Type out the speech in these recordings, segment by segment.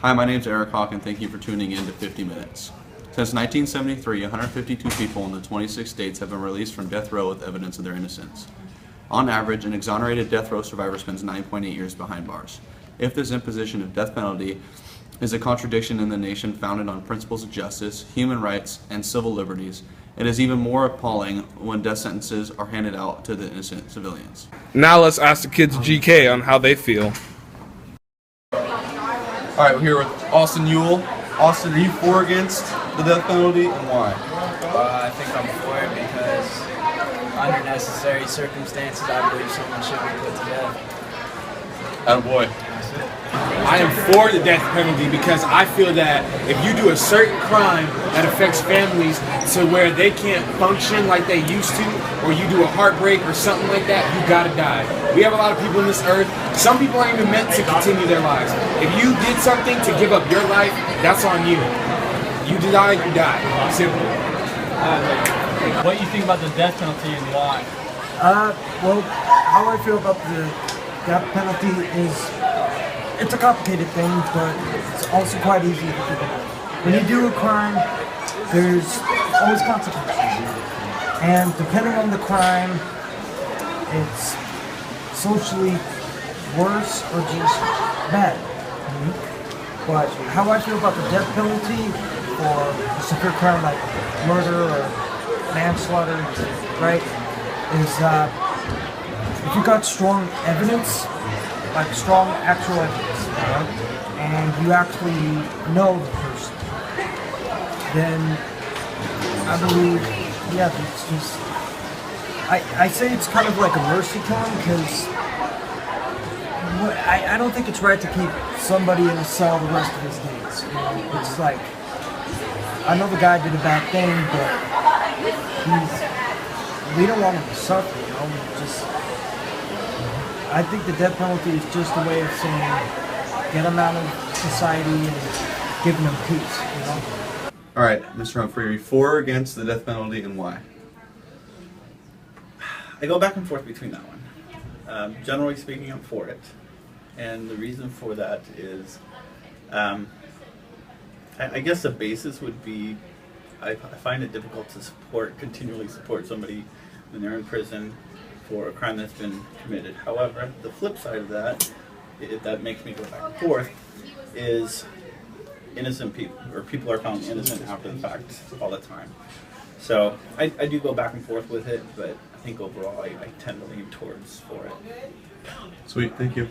Hi, my name is Eric Hawk, and thank you for tuning in to 50 Minutes. Since 1973, 152 people in the 26 states have been released from death row with evidence of their innocence. On average, an exonerated death row survivor spends 9.8 years behind bars. If this imposition of death penalty is a contradiction in the nation founded on principles of justice, human rights, and civil liberties, it is even more appalling when death sentences are handed out to the innocent civilians. Now let's ask the kids at GK on how they feel. All right, we're here with Austin Ewell. Austin, are you for or against the death penalty, and why? I think I'm for it because under necessary circumstances, I believe someone should be put to death. Attaboy. I am for the death penalty because I feel that if you do a certain crime that affects families to where they can't function like they used to, or you do a heartbreak or something like that, you gotta die. We have a lot of people on this earth. Some people aren't even meant to continue their lives. If you did something to give up your life, that's on you. You die, you die. Simple. What do you think about the death penalty and why? Well, how I feel about the death penalty is it's a complicated thing, but it's also quite easy to think about. When you do a crime, there's always consequences. And depending on the crime, it's socially worse or just bad. But how I feel about the death penalty for a severe crime like murder or manslaughter, right, is if you got strong evidence, like strong actual evidence, and you actually know the person, then I believe, yeah, it's just, I say it's kind of like a mercy killing because I don't think it's right to keep somebody in a cell the rest of his days. You know? It's like, I know the guy did a bad thing, but we don't want him to suffer, you know, just, I think the death penalty is just a way of saying, get him out of society and giving him peace, you know? All right, Mr. Humphrey, are you for or against the death penalty, and why? I go back and forth between that one. Generally speaking, I'm for it. And the reason for that is, I guess the basis would be, I find it difficult to continually support somebody when they're in prison for a crime that's been committed. However, the flip side of that, that makes me go back and forth, is innocent people, or people are found innocent after the fact all the time. So I do go back and forth with it, but I think overall I tend to lean towards for it. Sweet, thank you.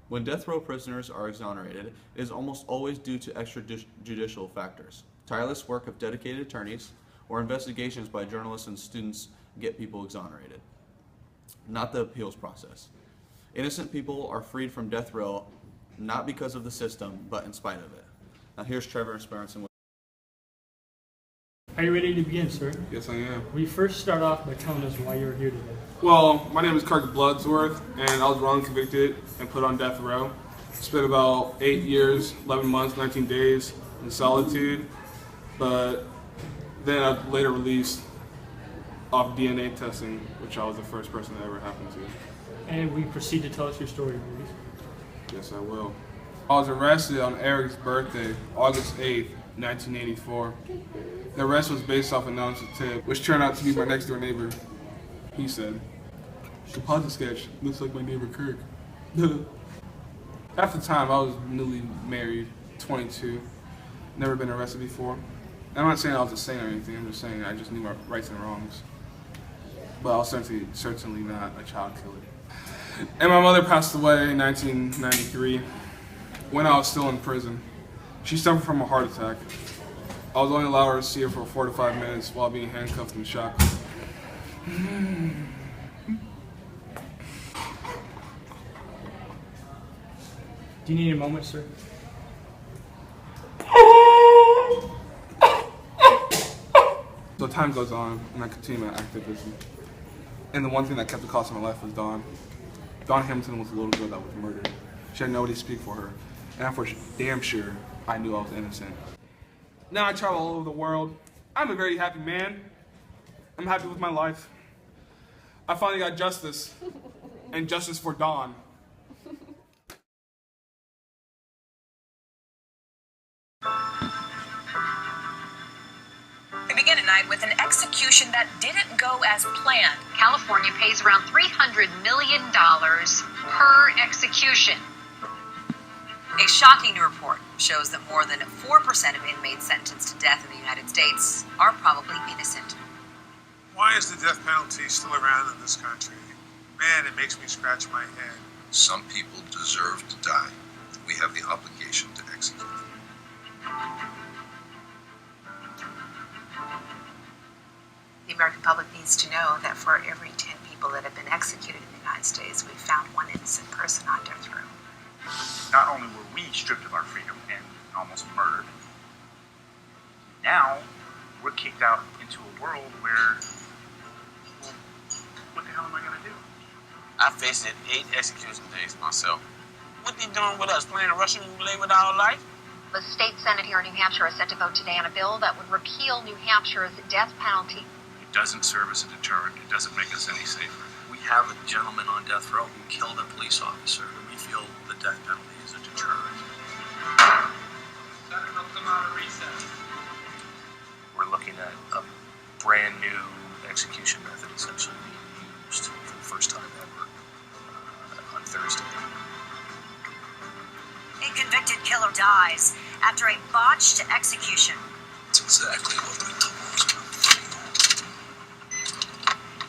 When death row prisoners are exonerated, it is almost always due to extrajudicial factors. Tireless work of dedicated attorneys or investigations by journalists and students get people exonerated, not the appeals process. Innocent people are freed from death row not because of the system, but in spite of it. Now here's Trevor and Spencer. Are you ready to begin, sir? Yes, I am. Will you first start off by telling us why you're here today? Well, my name is Kirk Bloodsworth, and I was wrongly convicted and put on death row. Spent about 8 years, 11 months, 19 days in solitude, but then I later released off DNA testing, which I was the first person that ever happened to. And we proceed to tell us your story, please. Yes, I will. I was arrested on Eric's birthday, August 8th, 1984. The arrest was based off a anonymous tip, which turned out to be my next door neighbor. He said, "Composite sketch looks like my neighbor Kirk." At the time, I was newly married, 22, never been arrested before. I'm not saying I was a saint or anything, I'm just saying I just knew my rights and wrongs. But I was certainly not a child killer. And my mother passed away in 1993 when I was still in prison. She suffered from a heart attack. I was only allowed to see her for 4 to 5 minutes while being handcuffed and shackled. Do you need a moment, sir? So time goes on, and I continue my activism. And the one thing that kept the cost of my life was Dawn. Dawn Hamilton was the little girl that was murdered. She had nobody to speak for her. And I'm for damn sure I knew I was innocent. Now I travel all over the world. I'm a very happy man. I'm happy with my life. I finally got justice. And justice for Dawn. tonight with an execution that didn't go as planned. California pays around $300 million per execution. A shocking new report shows that more than 4% of inmates sentenced to death in the United States are probably innocent. Why is the death penalty still around in this country? Man, it makes me scratch my head. Some people deserve to die. We have the obligation to execute them. The American public needs to know that for every 10 people that have been executed in the United States, we've found one innocent person on death row. Not only were we stripped of our freedom and almost murdered, now we're kicked out into a world where, well, what the hell am I going to do? I faced 8 execution days myself. What they doing with us, playing Russian roulette with our life? The state senate here in New Hampshire is set to vote today on a bill that would repeal New Hampshire's death penalty. It doesn't serve as a deterrent. It doesn't make us any safer. We have a gentleman on death row who killed a police officer. We feel the death penalty is a deterrent. We're looking at a brand new execution method essentially being used for the first time ever on Thursday. A convicted killer dies after a botched execution. That's exactly what we told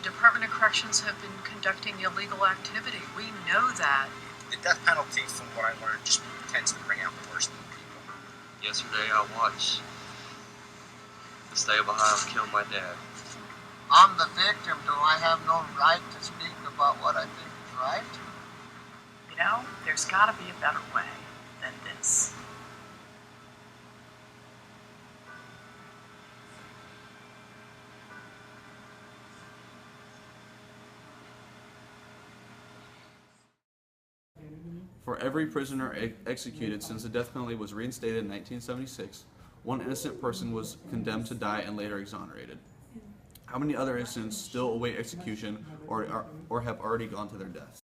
Department of Corrections have been conducting illegal activity. We know that. The death penalty, from what I learned, just tends to bring out the worst in people. Yesterday I watched the state of Ohio kill my dad. I'm the victim. Do I have no right to speak about what I think is right? You know, there's got to be a better way than this. For every prisoner executed since the death penalty was reinstated in 1976, one innocent person was condemned to die and later exonerated. How many other innocents still await execution or have already gone to their deaths?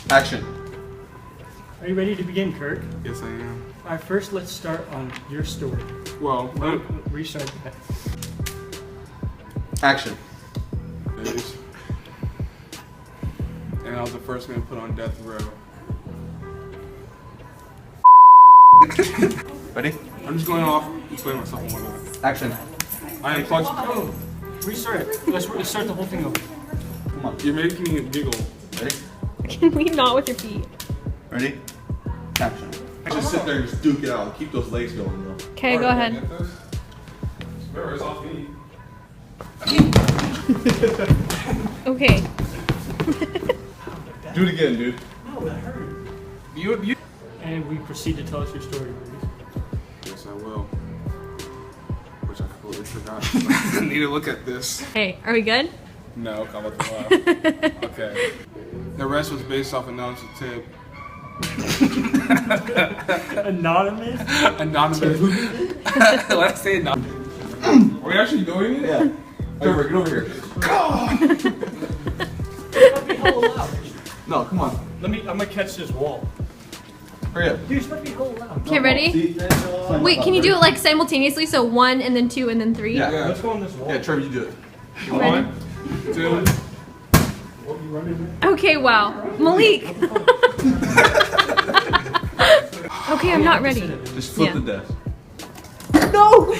Action. Are you ready to begin, Kirk? Yes, I am. All right, first let's start on your story. Well, restart that. Action. And I was the first man put on death row. Ready? I'm just going off explaining myself one more time. Action. I am clutch. Oh, restart it. Let's start the whole thing over. Come on. You're making me giggle. Ready? Can we not with your feet? Ready? Action. Just sit there and just duke it out. Keep those legs going, though. Okay, go ahead. Remember, it's off me. Okay. Do it again, dude. Oh, that hurt. You. And we proceed to tell us your story, please. Yes, I will. Which I completely forgot. I need to look at this. Hey, are we good? No, I'm about to laugh. Okay. The rest was based off anonymous tip. Anonymous? Anonymous. Let's say anonymous. Are we actually doing it? Yeah. Trevor, get over here. No, come on. I'm gonna catch this wall. Hurry up. Dude, you're supposed to be whole loud. Okay, ready? Wait, can you do it like simultaneously? So 1 and then 2 and then 3? Yeah. Let's go on this wall. Yeah, Trevor, you do it. Ready? 1, 2. Okay, wow. Malik. Okay, I'm not ready. Just flip Yeah. the desk. No!